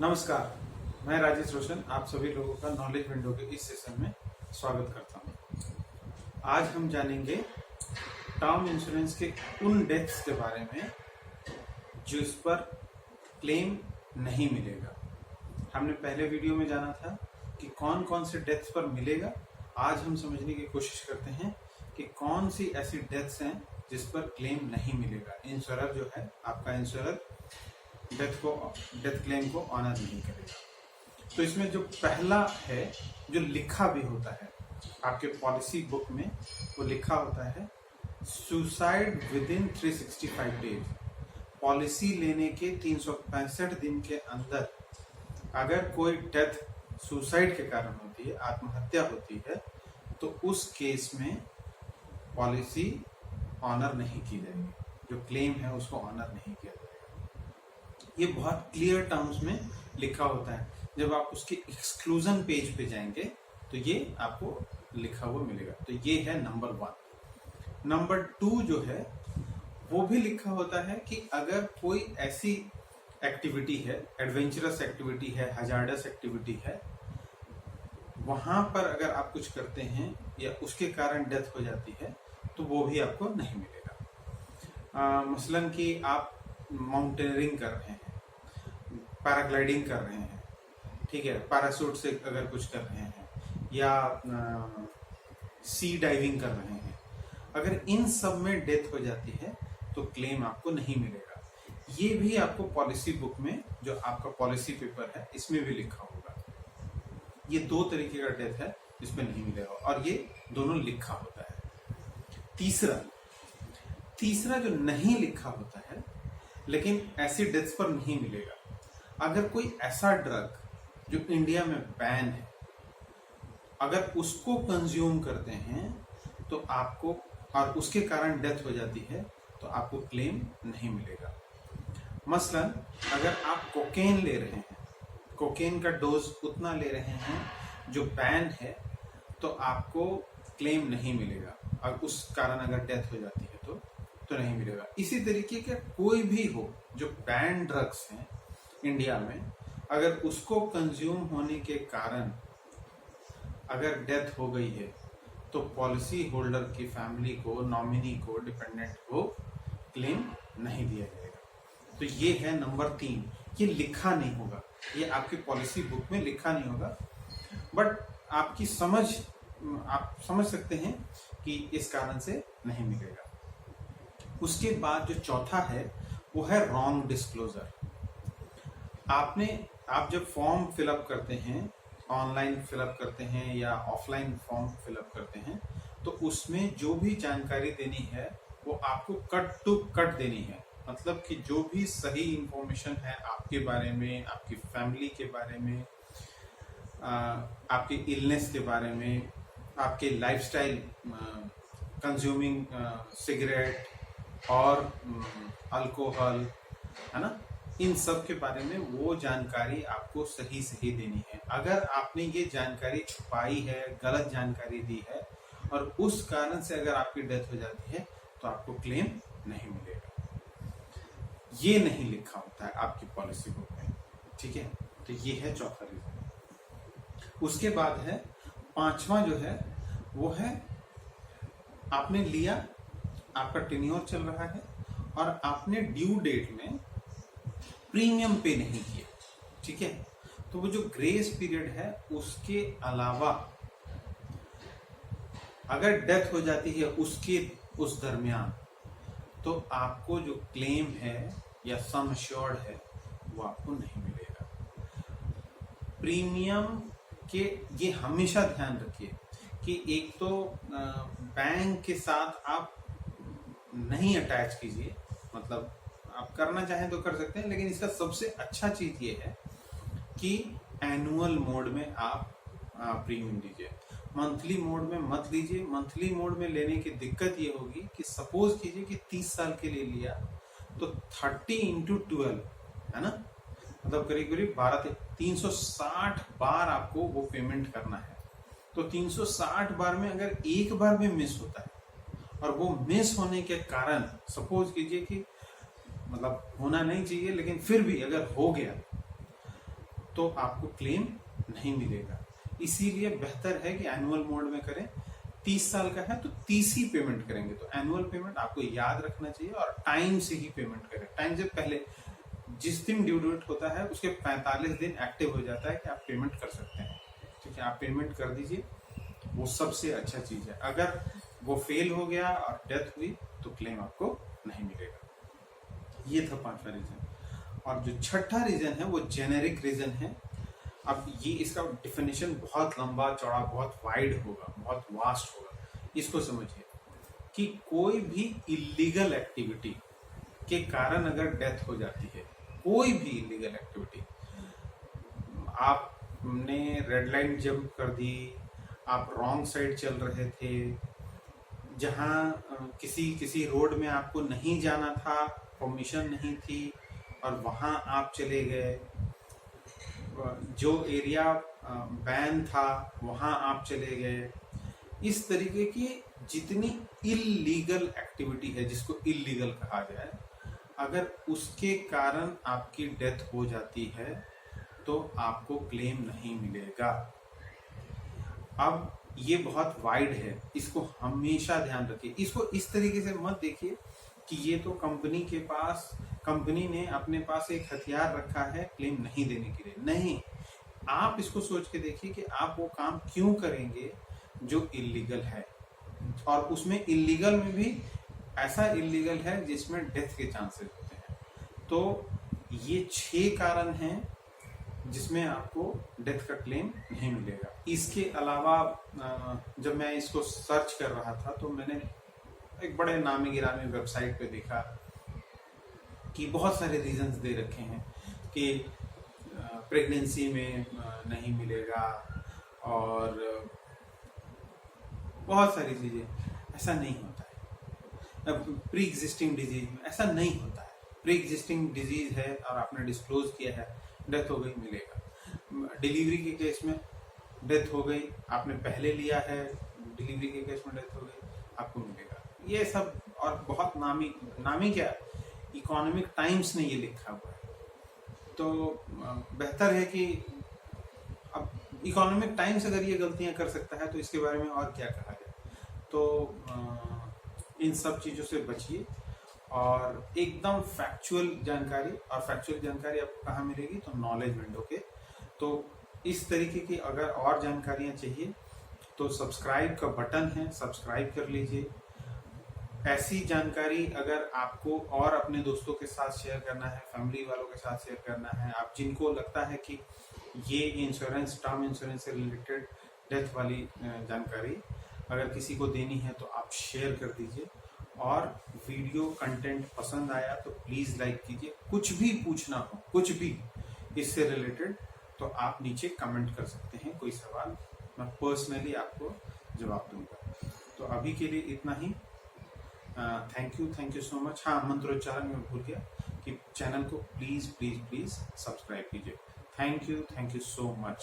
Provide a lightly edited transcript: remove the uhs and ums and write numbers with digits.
नमस्कार, मैं राजेश रोशन आप सभी लोगों का नॉलेज विंडो के इस सेशन में स्वागत करता हूं। आज हम जानेंगे टर्म इंश्योरेंस के उन डेथ्स के बारे में जिस पर क्लेम नहीं मिलेगा। हमने पहले वीडियो में जाना था कि कौन कौन से डेथ्स पर मिलेगा। आज हम समझने की कोशिश करते हैं कि कौन सी ऐसी डेथ्स हैं जिस पर क्लेम नहीं मिलेगा। इंश्योरर जो है, आपका इंश्योरर डेथ क्लेम को ऑनर नहीं करेगा। तो इसमें जो पहला है, जो लिखा भी होता है आपके पॉलिसी बुक में, वो लिखा होता है suicide with in 365 days. Policy लेने के 365 दिन के अंदर अगर कोई डेथ सुसाइड के कारण होती है, आत्महत्या होती है, तो उस केस में पॉलिसी ऑनर नहीं की जाएगी। जो क्लेम है उसको ऑनर नहीं किया जाएगा। ये बहुत क्लियर टर्म्स में लिखा होता है। जब आप उसके एक्सक्लूजन पेज पे जाएंगे तो ये आपको लिखा हुआ मिलेगा। तो ये है नंबर 1। नंबर 2 जो है वो भी लिखा होता है कि अगर कोई ऐसी एक्टिविटी है, एडवेंचरस एक्टिविटी है, हजार्डस एक्टिविटी है, वहां पर अगर आप कुछ करते हैं या उसके कारण डेथ हो जाती है तो वो भी आपको नहीं मिलेगा। मसलन कि आप माउंटेनियरिंग कर रहे हैं, पैराग्लाइडिंग कर रहे हैं, ठीक है, पैराशूट से अगर कुछ कर रहे हैं, या सी डाइविंग कर रहे हैं, अगर इन सब में डेथ हो जाती है तो क्लेम आपको नहीं मिलेगा। ये भी आपको पॉलिसी बुक में, जो आपका पॉलिसी पेपर है, इसमें भी लिखा होगा। ये 2 तरीके का डेथ है जिसमें नहीं मिलेगा, और ये दोनों लिखा होता है। तीसरा जो नहीं लिखा होता है लेकिन ऐसी डेथ्स पर नहीं मिलेगा, अगर कोई ऐसा ड्रग जो इंडिया में बैन है, अगर उसको कंज्यूम करते हैं तो आपको, और उसके कारण डेथ हो जाती है, तो आपको क्लेम नहीं मिलेगा। मसलन अगर आप कोकेन ले रहे हैं, कोकेन का डोज उतना ले रहे हैं जो बैन है, तो आपको क्लेम नहीं मिलेगा। और उस कारण अगर डेथ हो जाती है तो नहीं मिलेगा। इसी तरीके के कोई भी हो जो बैन ड्रग्स हैं इंडिया में, अगर उसको कंज्यूम होने के कारण अगर डेथ हो गई है तो पॉलिसी होल्डर की फैमिली को, नॉमिनी को, डिपेंडेंट को क्लेम नहीं दिया जाएगा। तो ये है नंबर 3। ये लिखा नहीं होगा, ये आपकी पॉलिसी बुक में लिखा नहीं होगा, बट आपकी समझ, आप समझ सकते हैं कि इस कारण से नहीं मिलेगा। उसके बाद जो चौथा है वो है रॉन्ग डिस्क्लोजर। आप जब फॉर्म फिलअप करते हैं, ऑनलाइन फिलअप करते हैं या ऑफलाइन फॉर्म फिलअप करते हैं, तो उसमें जो भी जानकारी देनी है वो आपको कट टू कट देनी है। मतलब कि जो भी सही इंफॉर्मेशन है आपके बारे में, आपकी फैमिली के बारे में, आपके इलनेस के बारे में, आपके लाइफस्टाइल, कंज्यूमिंग सिगरेट और अल्कोहल, है ना, इन सब के बारे में वो जानकारी आपको सही देनी है। अगर आपने ये जानकारी छुपाई है, गलत जानकारी दी है, और उस कारण से अगर आपकी डेथ हो जाती है तो आपको क्लेम नहीं मिलेगा। ये नहीं लिखा होता है आपकी पॉलिसी बुक में, ठीक है। तो ये है चौथा रीजन। उसके बाद है 5वां जो है वो है, आपने लिया, आपका टेन्योर चल रहा है और आपने ड्यू डेट में प्रीमियम पे नहीं किया, ठीक है। तो वो जो ग्रेस पीरियड है उसके अलावा अगर डेथ हो जाती है उस दरमियान, तो आपको जो क्लेम है या सम अश्योर्ड है वो आपको नहीं मिलेगा। प्रीमियम के ये हमेशा ध्यान रखिए कि एक तो बैंक के साथ आप नहीं अटैच कीजिए, मतलब आप करना चाहें तो कर सकते हैं, लेकिन इसका सबसे अच्छा चीज ये है कि एनुअल मोड में आप प्रीमियम लीजिए। मंथली मोड में मत लीजिए। मंथली मोड में लेने की दिक्कत ये होगी कि सपोज कीजिए कि 30 साल के लिए लिया तो 30 × 12, है ना, मतलब करीब 360 बार आपको वो पेमेंट करना है। तो 360 बार में अगर एक बार भी मिस होता है, और वो मिस होने के कारण, सपोज कीजिए कि, मतलब होना नहीं चाहिए लेकिन फिर भी अगर हो गया, तो आपको क्लेम नहीं मिलेगा। इसीलिए बेहतर है कि एनुअल मोड में करें। 30 साल का है तो 30 ही पेमेंट करेंगे। तो एनुअल पेमेंट आपको याद रखना चाहिए और टाइम से ही पेमेंट करें। टाइम से पहले, जिस दिन ड्यू डेट होता है उसके 45 दिन एक्टिव हो जाता है कि आप पेमेंट कर सकते हैं। ठीक है, आप पेमेंट कर दीजिए, वो सबसे अच्छा चीज है। अगर वो फेल हो गया और डेथ हुई तो क्लेम आपको नहीं मिलेगा। ये था 5वां रीजन। और जो 6ठा रीजन है वो जेनेरिक रीजन है। अब ये इसका डिफिनेशन बहुत लंबा चौड़ा, बहुत वाइड होगा, बहुत वास्ट होगा। इसको समझिए कि कोई भी इलीगल एक्टिविटी के कारण अगर डेथ हो जाती है, कोई भी इलीगल एक्टिविटी, आपने रेड लाइन जंप कर दी, आप रॉन्ग साइड चल रहे थे, जहां किसी रोड में आपको नहीं जाना था, परमिशन नहीं थी और वहां आप चले गए, जो एरिया बैन था वहां आप चले गए, इस तरीके की जितनी इलीगल एक्टिविटी है, जिसको इलीगल कहा जाए, अगर उसके कारण आपकी डेथ हो जाती है तो आपको क्लेम नहीं मिलेगा। अब ये बहुत वाइड है, इसको हमेशा ध्यान रखिए। इसको इस तरीके से मत देखिए कि ये तो कंपनी ने अपने पास एक हथियार रखा है क्लेम नहीं देने के लिए। नहीं, आप इसको सोच के देखिए कि आप वो काम क्यों करेंगे जो इलीगल है, और उसमें इलीगल में भी ऐसा इलीगल है जिसमें डेथ के चांसेस होते हैं। तो ये 6 कारण हैं जिसमें आपको डेथ का क्लेम नहीं मिलेगा। इसके अलावा जब मैं इसको सर्च कर रहा था तो मैंने एक बड़े नामी गिरामी वेबसाइट पे देखा कि बहुत सारे रीजंस दे रखे हैं कि प्रेगनेंसी में नहीं मिलेगा और बहुत सारी चीजें। ऐसा नहीं होता है। प्री एग्जिस्टिंग डिजीज में ऐसा नहीं होता है। प्री एग्जिस्टिंग डिजीज है और आपने डिस्क्लोज किया है, डेथ हो गई, मिलेगा। डिलीवरी के केस में डेथ हो गई, आपने पहले लिया है, डिलीवरी के केस में डेथ हो गई, आपको मिलेगा। ये सब और बहुत नामी क्या, इकोनॉमिक टाइम्स ने ये लिखा हुआ है। तो बेहतर है कि अब इकोनॉमिक टाइम्स अगर ये गलतियां कर सकता है तो इसके बारे में और क्या कहा जाए। तो इन सब चीज़ों से बचिए और एकदम फैक्चुअल जानकारी, और फैक्चुअल जानकारी आपको कहाँ मिलेगी, तो नॉलेज विंडो के। तो इस तरीके की अगर और जानकारियाँ चाहिए तो सब्सक्राइब का बटन है, सब्सक्राइब कर लीजिए। ऐसी जानकारी अगर आपको और अपने दोस्तों के साथ शेयर करना है, फैमिली वालों के साथ शेयर करना है, आप जिनको लगता है कि ये इंश्योरेंस, टर्म इंश्योरेंस से रिलेटेड डेथ वाली जानकारी अगर किसी को देनी है तो आप शेयर कर दीजिए। और वीडियो कंटेंट पसंद आया तो प्लीज़ लाइक कीजिए। कुछ भी पूछना हो, कुछ भी इससे रिलेटेड, तो आप नीचे कमेंट कर सकते हैं, कोई सवाल मैं पर्सनली आपको जवाब दूंगा। तो अभी के लिए इतना ही। Thank you so much. हाँ, मंत्रोच्चारण में भूल गया कि चैनल को प्लीज़ सब्सक्राइब कीजिए। Thank you so much.